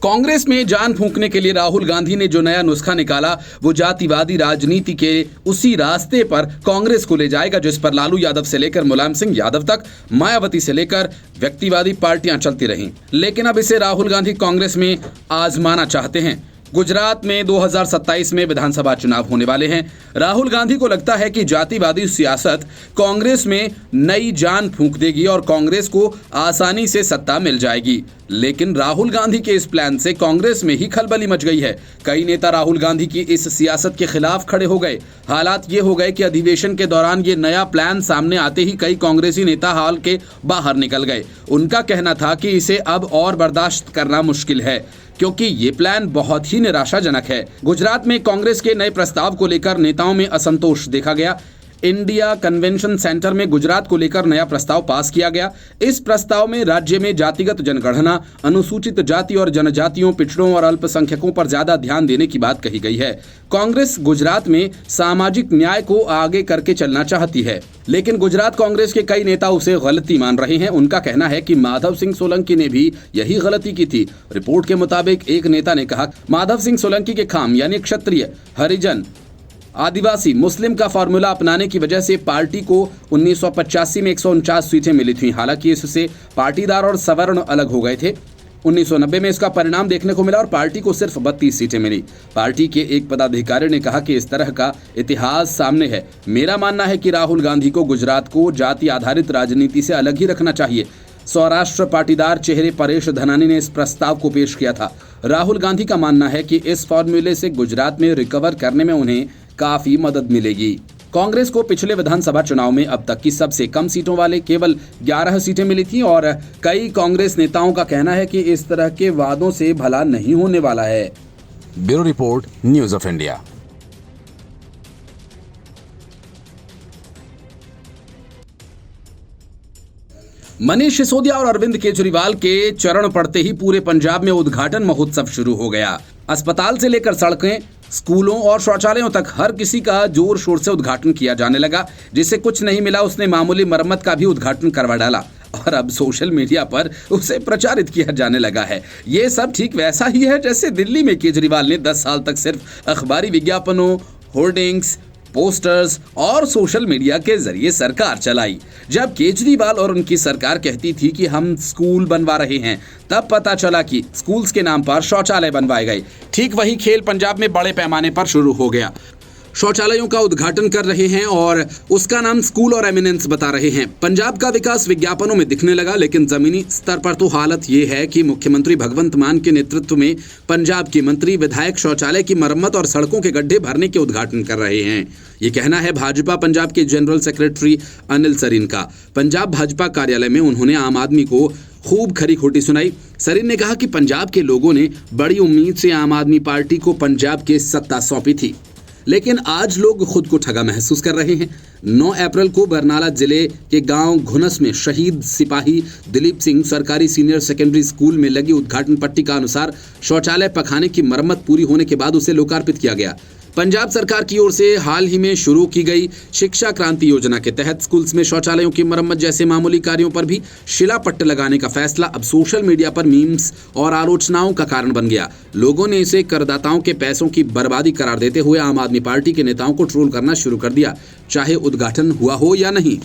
कांग्रेस में जान फूंकने के लिए राहुल गांधी ने जो नया नुस्खा निकाला वो जातिवादी राजनीति के उसी रास्ते पर कांग्रेस को ले जाएगा जिस पर लालू यादव से लेकर मुलायम सिंह यादव तक, मायावती से लेकर व्यक्तिवादी पार्टियां चलती रहीं। लेकिन अब इसे राहुल गांधी कांग्रेस में आजमाना चाहते हैं। गुजरात में 2027 में विधानसभा चुनाव होने वाले हैं। राहुल गांधी को लगता है कि जातिवादी सियासत कांग्रेस में नई जान फूंक देगी और कांग्रेस को आसानी से सत्ता मिल जाएगी। लेकिन राहुल गांधी के इस प्लान से कांग्रेस में ही खलबली मच गई है। कई नेता राहुल गांधी की इस सियासत के खिलाफ खड़े हो गए। हालात ये हो गए कि अधिवेशन के दौरान ये नया प्लान सामने आते ही कई कांग्रेसी नेता हाल के बाहर निकल गए। उनका कहना था कि इसे अब और बर्दाश्त करना मुश्किल है क्योंकि ये प्लान बहुत ही निराशाजनक है। गुजरात में कांग्रेस के नए प्रस्ताव को लेकर नेताओं में असंतोष देखा गया। इंडिया कन्वेंशन सेंटर में गुजरात को लेकर नया प्रस्ताव पास किया गया। इस प्रस्ताव में राज्य में जातिगत जनगणना, अनुसूचित जाति और जनजातियों, पिछड़ों और अल्पसंख्यकों पर ज्यादा ध्यान देने की बात कही गई है। कांग्रेस गुजरात में सामाजिक न्याय को आगे करके चलना चाहती है, लेकिन गुजरात कांग्रेस के कई नेता उसे गलती मान रहे हैं। उनका कहना है कि माधव सिंह सोलंकी ने भी यही गलती की थी। रिपोर्ट के मुताबिक एक नेता ने कहा, माधव सिंह सोलंकी के खाम यानी क्षत्रिय, हरिजन, आदिवासी, मुस्लिम का फॉर्मूला अपनाने की वजह से पार्टी को 1985 में 149 सीटें मिली थी। हालांकि इससे पाटीदार और सवर्ण अलग हो गए थे। 1990 में इसका परिणाम देखने को मिला और पार्टी को सिर्फ 32 सीटें मिली। पार्टी के एक पदाधिकारी ने कहा कि इस तरह का इतिहास सामने है। मेरा मानना है कि राहुल गांधी को गुजरात को जाति आधारित राजनीति से अलग ही रखना चाहिए। सौराष्ट्र पाटीदार चेहरे परेश धनानी ने इस प्रस्ताव को पेश किया था। राहुल गांधी का मानना है कि इस फॉर्मूले से गुजरात में रिकवर करने में उन्हें काफी मदद मिलेगी। कांग्रेस को पिछले विधानसभा चुनाव में अब तक की सबसे कम सीटों वाले केवल 11 सीटें मिली थी और कई कांग्रेस नेताओं का कहना है कि इस तरह के वादों से भला नहीं होने वाला है। Bureau report, news of India. Manish Sisodia और अरविंद केजरीवाल के चरण पड़ते ही पूरे पंजाब में उद्घाटन महोत्सव शुरू हो गया। अस्पताल से लेकर सड़कें, स्कूलों और शौचालयों तक हर किसी का जोर शोर से उद्घाटन किया जाने लगा। जिसे कुछ नहीं मिला उसने मामूली मरम्मत का भी उद्घाटन करवा डाला और अब सोशल मीडिया पर उसे प्रचारित किया जाने लगा है। ये सब ठीक वैसा ही है जैसे दिल्ली में केजरीवाल ने 10 साल तक सिर्फ अखबारी विज्ञापनों, होर्डिंग्स, पोस्टर्स और सोशल मीडिया के जरिए सरकार चलाई। जब केजरीवाल और उनकी सरकार कहती थी कि हम स्कूल बनवा रहे हैं, तब पता चला कि स्कूल्स के नाम पर शौचालय बनवाए गए। ठीक वही खेल पंजाब में बड़े पैमाने पर शुरू हो गया। शौचालयों का उद्घाटन कर रहे हैं और उसका नाम स्कूल और एमिनेंस बता रहे हैं। पंजाब का विकास विज्ञापनों में दिखने लगा, लेकिन जमीनी स्तर पर तो हालत ये है कि मुख्यमंत्री भगवंत मान के नेतृत्व में पंजाब के मंत्री विधायक शौचालय की मरम्मत और सड़कों के गड्ढे भरने के उद्घाटन कर रहे हैं। ये कहना है भाजपा पंजाब के जनरल सेक्रेटरी अनिल सरीन का। पंजाब भाजपा कार्यालय में उन्होंने आम आदमी को खूब खरी खोटी सुनाई। सरीन ने कहा कि पंजाब के लोगों ने बड़ी उम्मीद से आम आदमी पार्टी को पंजाब के सत्ता सौंपी थी, लेकिन आज लोग खुद को ठगा महसूस कर रहे हैं। 9 अप्रैल को बरनाला जिले के गांव घुनस में शहीद सिपाही दिलीप सिंह सरकारी सीनियर सेकेंडरी स्कूल में लगी उद्घाटन पट्टी का अनुसार शौचालय पखाने की मरम्मत पूरी होने के बाद उसे लोकार्पित किया गया। पंजाब सरकार की ओर से हाल ही में शुरू की गई शिक्षा क्रांति योजना के तहत स्कूल्स में शौचालयों की मरम्मत जैसे मामूली कार्यों पर भी शिलापट्ट लगाने का फैसला अब सोशल मीडिया पर मीम्स और आलोचनाओं का कारण बन गया। लोगों ने इसे करदाताओं के पैसों की बर्बादी करार देते हुए आम आदमी पार्टी के नेताओं को ट्रोल करना शुरू कर दिया, चाहे उद्घाटन हुआ हो या नहीं।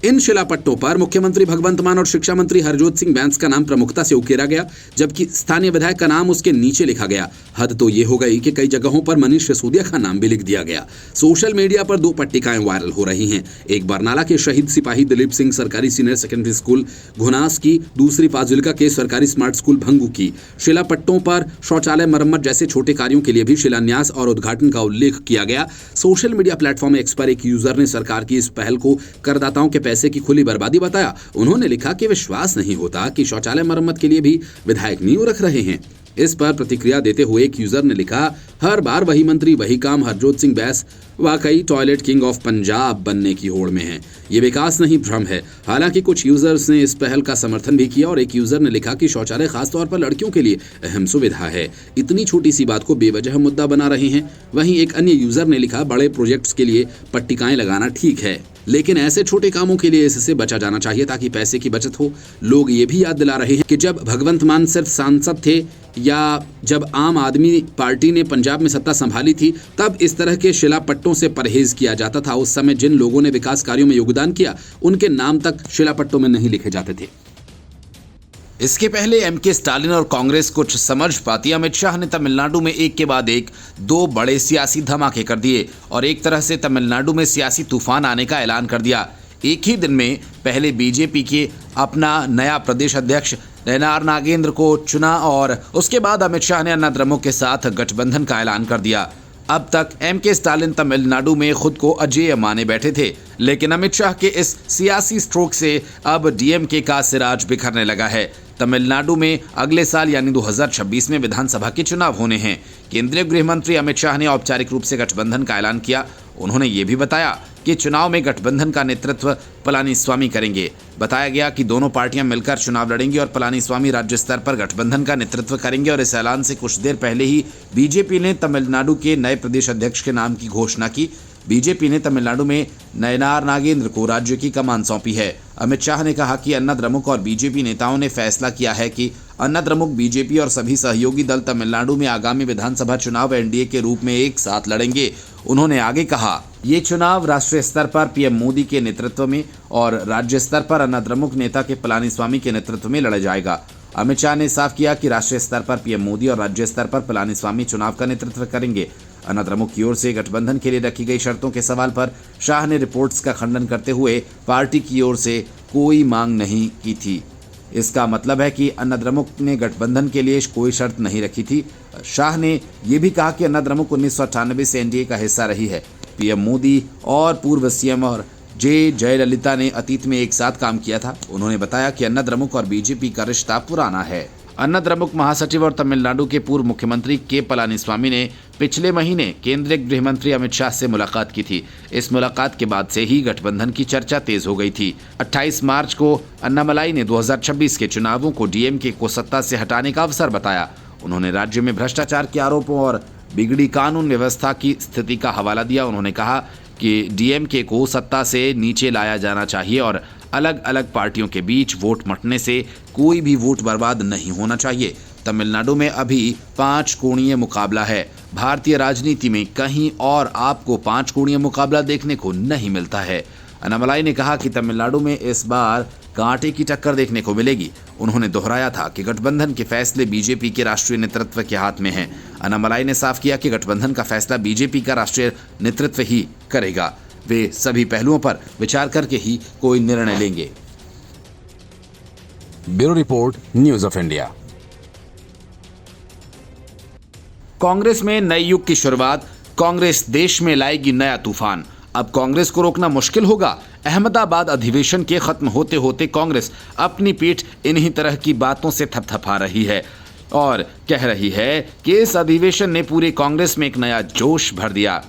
इन शिलापट्टों पर मुख्यमंत्री भगवंत मान और शिक्षा मंत्री हरजोत सिंह बैंस का नाम प्रमुखता से उकेरा गया, जबकि स्थानीय विधायक का नाम उसके नीचे लिखा गया। हद तो ये हो गई कि कई जगहों पर मनीष सिसोदिया का नाम भी लिख दिया गया। सोशल मीडिया पर 2 पट्टिकाएं वायरल हो रही हैं। एक बरनाला के शहीद सिपाही दिलीप सिंह सरकारी सीनियर सेकेंडरी स्कूल घुनास की, दूसरी फाजिल्का के सरकारी स्मार्ट स्कूल भंगू की। शिलापट्टों पर शौचालय मरम्मत जैसे छोटे कार्यों के लिए भी शिलान्यास और उद्घाटन का उल्लेख किया गया। सोशल मीडिया प्लेटफॉर्म एक्स पर एक यूजर ने सरकार की इस पहल को करदाताओं के पैसे की खुली बर्बादी बताया। उन्होंने लिखा कि विश्वास नहीं होता कि शौचालय मरम्मत के लिए भी विधायक नींव रख रहे हैं। इस पर प्रतिक्रिया देते हुए एक यूजर ने लिखा, हर बार वही मंत्री वही काम, हरजोत सिंह बैंस वाकई टॉयलेट किंग ऑफ पंजाब बनने की होड़ में है। ये विकास नहीं भ्रम है। हालांकि कुछ यूजर्स ने इस पहल का समर्थन भी किया और एक यूजर ने लिखा कि शौचालय खासतौर पर लड़कियों के लिए अहम सुविधा है, इतनी छोटी सी बात को बेवजह मुद्दा बना रहे हैं। वहीं एक अन्य यूजर ने लिखा, बड़े प्रोजेक्ट्स के लिए पट्टिकाएं लगाना ठीक है, लेकिन ऐसे छोटे कामों के लिए इससे बचा जाना चाहिए ताकि पैसे की बचत हो। लोग ये भी याद दिला रहे हैं कि जब भगवंत मान सिर्फ सांसद थे या जब आम आदमी पार्टी ने पंजाब में सत्ता संभाली थी, तब इस तरह के शिलापट्टों से परहेज किया जाता था। उस समय जिन लोगों ने विकास कार्यों में योगदान किया, उनके नाम तक शिलापट्टों में नहीं लिखे जाते थे। इसके पहले एमके स्टालिन और कांग्रेस कुछ समझ पाती, अमित शाह ने तमिलनाडु में एक के बाद एक 2 बड़े सियासी धमाके कर दिए और एक तरह से तमिलनाडु में सियासी तूफान आने का ऐलान कर दिया। एक ही दिन में पहले बीजेपी के अपना नया प्रदेश अध्यक्ष नयनार नागेंद्र को चुना और उसके बाद अमित शाह ने अन्ना द्रमुक के साथ गठबंधन का ऐलान कर दिया। अब तक एमके स्टालिन तमिलनाडु में खुद को अजेय माने बैठे थे, लेकिन अमित शाह के इस सियासी स्ट्रोक से अब डीएमके का सिराज बिखरने लगा है। तमिलनाडु में अगले साल यानी 2026 में विधानसभा के चुनाव होने हैं। केंद्रीय गृह मंत्री अमित शाह ने औपचारिक रूप से गठबंधन का ऐलान किया। उन्होंने ये भी बताया कि चुनाव में गठबंधन का नेतृत्व पलानीस्वामी करेंगे। बताया गया कि दोनों पार्टियां मिलकर चुनाव लड़ेंगी और पलानीस्वामी राज्य स्तर पर गठबंधन का नेतृत्व करेंगे। और इस ऐलान से कुछ देर पहले ही बीजेपी ने तमिलनाडु के नए प्रदेश अध्यक्ष के नाम की घोषणा की। बीजेपी ने तमिलनाडु में नयनार नागेंद्र को राज्य की कमान सौंपी है। अमित शाह ने कहा कि अन्ना द्रमुक और बीजेपी नेताओं ने फैसला किया है कि अन्ना द्रमुक, बीजेपी और सभी सहयोगी दल तमिलनाडु में आगामी विधानसभा चुनाव एनडीए के रूप में एक साथ लड़ेंगे। उन्होंने आगे कहा, ये चुनाव राष्ट्रीय स्तर पर पीएम मोदी के नेतृत्व में और राज्य स्तर पर अन्ना द्रमुक नेता के पलानीस्वामी के नेतृत्व में लड़ा जाएगा। अमित शाह ने साफ किया कि राष्ट्रीय स्तर पर पीएम मोदी और राज्य स्तर पर पलानीस्वामी चुनाव का नेतृत्व करेंगे। अन्ना द्रमुक की ओर से गठबंधन के लिए रखी गई शर्तों के सवाल पर शाह ने रिपोर्ट्स का खंडन करते हुए पार्टी की ओर से कोई मांग नहीं की थी। इसका मतलब है कि अन्ना द्रमुक ने गठबंधन के लिए कोई शर्त नहीं रखी थी। शाह ने यह भी कहा कि अन्ना द्रमुक 1998 से एनडीए का हिस्सा रही है। पीएम मोदी और पूर्व सीएम और जयललिता ने अतीत में एक साथ काम किया था। उन्होंने बताया कि अन्ना द्रमुक और बीजेपी का रिश्ता पुराना है। अन्ना द्रमुक महासचिव और तमिलनाडु के पूर्व मुख्यमंत्री के पलानीस्वामी ने पिछले महीने केंद्रीय गृह मंत्री अमित शाह से मुलाकात की थी। इस मुलाकात के बाद से ही गठबंधन की चर्चा तेज हो गई थी। 28 मार्च को अन्नामलाई ने 2026 के चुनावों को डीएमके को सत्ता से हटाने का अवसर बताया। उन्होंने राज्य में भ्रष्टाचार के आरोपों और बिगड़ी कानून व्यवस्था की स्थिति का हवाला दिया। उन्होंने कहा कि डीएमके को सत्ता से नीचे लाया जाना चाहिए और अलग अलग पार्टियों के बीच वोट मटने से कोई भी वोट बर्बाद नहीं होना चाहिए। तमिलनाडु में अभी 5 कोणीय मुकाबला है। भारतीय राजनीति में कहीं और आपको 5 कोणीय मुकाबला देखने को नहीं मिलता है। अन्नामलाई ने कहा कि तमिलनाडु में इस बार कांटे की टक्कर देखने को मिलेगी। उन्होंने दोहराया था कि गठबंधन के फैसले बीजेपी के राष्ट्रीय नेतृत्व के हाथ में हैं। अन्नामलाई ने साफ किया कि गठबंधन का फैसला बीजेपी का राष्ट्रीय नेतृत्व ही करेगा। वे सभी पहलुओं पर विचार करके ही कोई निर्णय लेंगे। Bureau report, news of India. Congress में नए युग की शुरुआत, कांग्रेस देश में लाएगी नया तूफान। अब कांग्रेस को रोकना मुश्किल होगा। अहमदाबाद अधिवेशन के खत्म होते होते कांग्रेस अपनी पीठ इन्हीं तरह की बातों से थपथपा रही है और कह रही है कि इस अधिवेशन ने पूरे कांग्रेस में एक नया जोश भर दिया।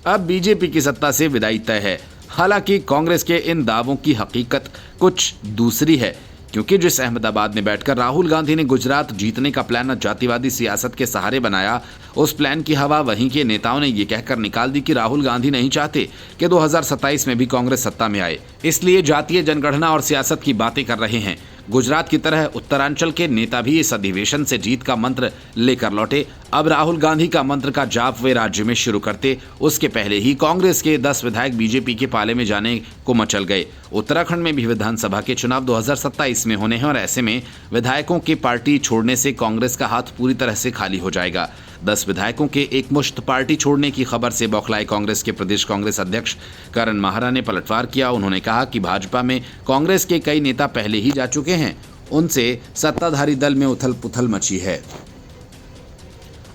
अब बीजेपी की सत्ता से विदाई तय है। हालांकि कांग्रेस के इन दावों की हकीकत कुछ दूसरी है, क्योंकि जिस अहमदाबाद में बैठकर राहुल गांधी ने गुजरात जीतने का प्लान जातिवादी सियासत के सहारे बनाया, उस प्लान की हवा वहीं के नेताओं ने ये कहकर निकाल दी कि राहुल गांधी नहीं चाहते कि 2027 में भी कांग्रेस सत्ता में आए, इसलिए जातीय जनगणना और सियासत की बातें कर रहे हैं। गुजरात की तरह उत्तरांचल के नेता भी इस अधिवेशन से जीत का मंत्र लेकर लौटे। अब राहुल गांधी का मंत्र का जाप वे राज्य में शुरू करते, उसके पहले ही कांग्रेस के 10 विधायक बीजेपी के पाले में जाने को मचल गए। उत्तराखंड में भी विधानसभा के चुनाव 2027 में होने हैं और ऐसे में विधायकों के पार्टी छोड़ने से कांग्रेस का हाथ पूरी तरह से खाली हो जाएगा। 10 विधायकों के एकमुश्त पार्टी छोड़ने की खबर से बौखलाए कांग्रेस के प्रदेश कांग्रेस अध्यक्ष करण माहरा ने पलटवार किया। उन्होंने कहा कि भाजपा में कांग्रेस के कई नेता पहले ही जा चुके हैं, उनसे सत्ताधारी दल में उथल पुथल मची है।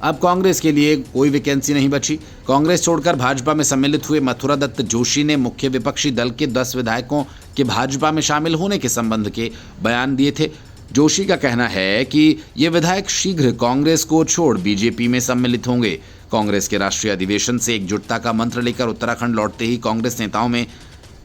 अब कांग्रेस के लिए कोई वैकेंसी नहीं बची। कांग्रेस छोड़कर भाजपा में सम्मिलित हुए मथुरा दत्त जोशी ने मुख्य विपक्षी दल के 10 विधायकों के भाजपा में शामिल होने के संबंध के बयान दिए थे। जोशी का कहना है कि ये विधायक शीघ्र कांग्रेस को छोड़ बीजेपी में सम्मिलित होंगे। कांग्रेस के राष्ट्रीय अधिवेशन से एकजुटता का मंत्र लेकर उत्तराखंड लौटते ही कांग्रेस नेताओं में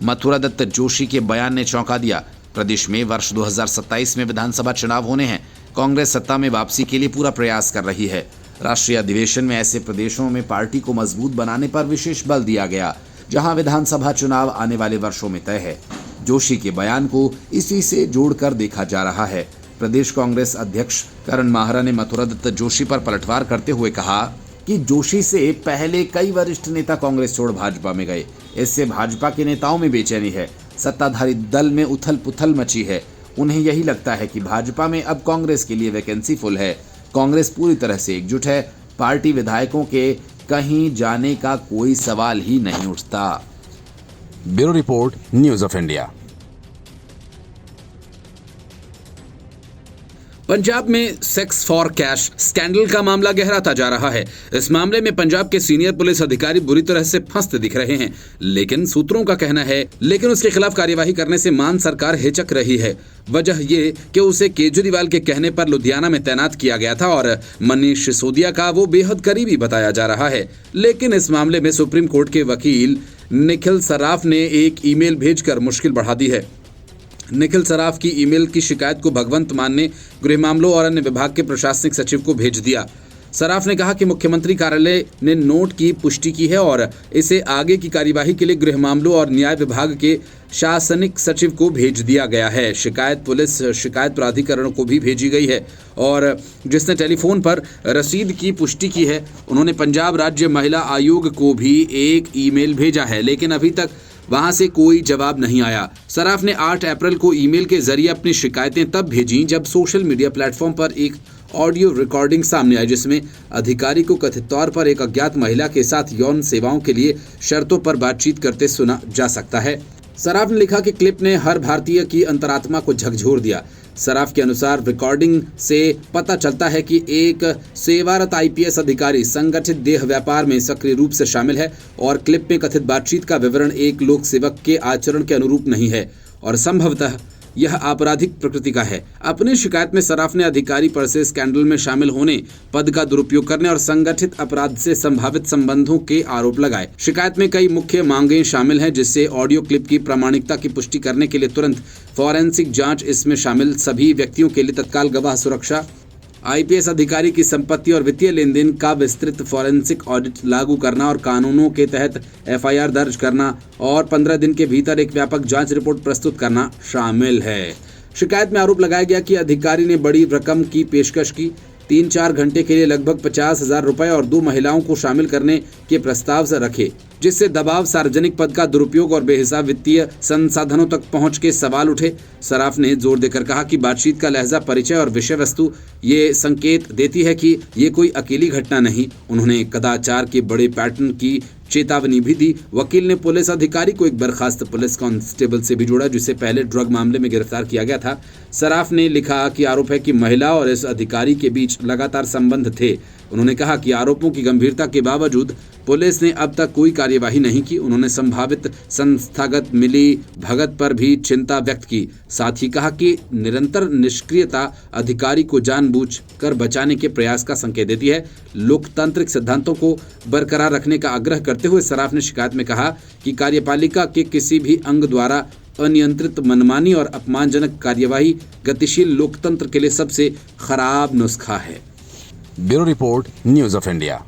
मथुरा दत्त जोशी के बयान ने चौंका दिया। प्रदेश में वर्ष 2027 में विधानसभा चुनाव होने हैं। कांग्रेस सत्ता में वापसी के लिए पूरा प्रयास कर रही है। राष्ट्रीय अधिवेशन में ऐसे प्रदेशों में पार्टी को मजबूत बनाने पर विशेष बल दिया गया, जहां विधानसभा चुनाव आने वाले वर्षों में तय है। जोशी के बयान को इसी से जोड़कर देखा जा रहा है। प्रदेश कांग्रेस अध्यक्ष करण माहरा ने मथुरा दत्त जोशी पर पलटवार करते हुए कहा कि जोशी से पहले कई वरिष्ठ नेता कांग्रेस छोड़ भाजपा में गए। इससे भाजपा के नेताओं में बेचैनी है। सत्ताधारी दल में उथल पुथल मची है। उन्हें यही लगता है कि भाजपा में अब कांग्रेस के लिए वैकेंसी फुल है। कांग्रेस पूरी तरह से एकजुट है। पार्टी विधायकों के कहीं जाने का कोई सवाल ही नहीं उठता। Bureau report, news of India. Punjab में सेक्स फॉर कैश स्कैंडल का मामला गहराता जा रहा है। इस मामले में पंजाब के सीनियर पुलिस अधिकारी बुरी तरह से फंसते दिख रहे हैं, लेकिन सूत्रों का कहना है उसके खिलाफ कार्यवाही करने से मान सरकार हिचक रही है। वजह ये कि उसे केजरीवाल के कहने पर लुधियाना में तैनात किया गया था और मनीष सिसोदिया का वो बेहद करीबी बताया जा रहा है। लेकिन इस मामले में सुप्रीम कोर्ट के वकील निखिल सराफ ने एक ईमेल भेजकर मुश्किल बढ़ा दी है। निखिल सराफ की ईमेल की शिकायत को भगवंत मान ने गृह मामलों और अन्य विभाग के प्रशासनिक सचिव को भेज दिया। सराफ ने कहा कि मुख्यमंत्री कार्यालय ने नोट की पुष्टि की है और इसे आगे की कार्यवाही के लिए गृह मामलों और न्याय विभाग के शासनिक सचिव को भेज दिया गया है। शिकायत पुलिस शिकायत प्राधिकरण को भी भेजी गई है और जिसने टेलीफोन पर रसीद की पुष्टि की है, उन्होंने पंजाब राज्य महिला आयोग को भी एक ईमेल भेजा है, लेकिन अभी तक वहां से कोई जवाब नहीं आया। सराफ ने 8 अप्रैल को ईमेल के जरिए अपनी शिकायतें तब भेजी जब सोशल मीडिया प्लेटफॉर्म पर एक ऑडियो रिकॉर्डिंग सामने आई, जिसमें अधिकारी को कथित तौर पर एक अज्ञात महिला के साथ यौन सेवाओं के लिए शर्तों पर बातचीत करते सुना जा सकता है। सराफ ने लिखा कि क्लिप ने हर भारतीय की अंतरात्मा को झकझोर दिया। सराफ के अनुसार रिकॉर्डिंग से पता चलता है कि एक सेवारत आईपीएस अधिकारी संगठित देह व्यापार में सक्रिय रूप से शामिल है और क्लिप में कथित बातचीत का विवरण एक लोक सेवक के आचरण के अनुरूप नहीं है और संभवतः यह आपराधिक प्रकृति का है। अपनी शिकायत में सराफ ने अधिकारी पर से स्कैंडल में शामिल होने, पद का दुरुपयोग करने और संगठित अपराध से संभावित संबंधों के आरोप लगाए। शिकायत में कई मुख्य मांगें शामिल हैं, जिससे ऑडियो क्लिप की प्रामाणिकता की पुष्टि करने के लिए तुरंत फॉरेंसिक जांच, इसमें शामिल सभी व्यक्तियों के लिए तत्काल गवाह सुरक्षा, आईपीएस अधिकारी की संपत्ति और वित्तीय लेन देन का विस्तृत फॉरेंसिक ऑडिट लागू करना और कानूनों के तहत एफआईआर दर्ज करना और 15 दिन के भीतर एक व्यापक जांच रिपोर्ट प्रस्तुत करना शामिल है। शिकायत में आरोप लगाया गया कि अधिकारी ने बड़ी रकम की पेशकश की, 3-4 घंटे के लिए लगभग 50,000 रुपए और 2 महिलाओं को शामिल करने के प्रस्ताव से रखे, जिससे दबाव, सार्वजनिक पद का दुरुपयोग और बेहिसाब वित्तीय संसाधनों तक पहुंच के सवाल उठे। सराफ ने जोर देकर कहा कि बातचीत का लहजा, परिचय और विषय वस्तु ये संकेत देती है कि ये कोई अकेली घटना नहीं। उन्होंने कदाचार के बड़े पैटर्न की चेतावनी भी दी। वकील ने पुलिस अधिकारी को एक बर्खास्त पुलिस कांस्टेबल से भी जोड़ा, जिसे पहले ड्रग मामले में गिरफ्तार किया गया था। सराफ ने लिखा कि आरोप है कि महिला और इस अधिकारी के बीच लगातार संबंध थे। उन्होंने कहा कि आरोपों की गंभीरता के बावजूद पुलिस ने अब तक कोई कार्यवाही नहीं की। उन्होंने संभावित संस्थागत मिली भगत पर भी चिंता व्यक्त की। साथ ही कहा कि निरंतर निष्क्रियता अधिकारी को जानबूझकर बचाने के प्रयास का संकेत देती है। लोकतांत्रिक सिद्धांतों को बरकरार रखने का आग्रह करते हुए सराफ ने शिकायत में कहा कि कार्यपालिका के किसी भी अंग द्वारा अनियंत्रित मनमानी और अपमानजनक कार्यवाही गतिशील लोकतंत्र के लिए सबसे खराब नुस्खा है। Bureau report, news of India.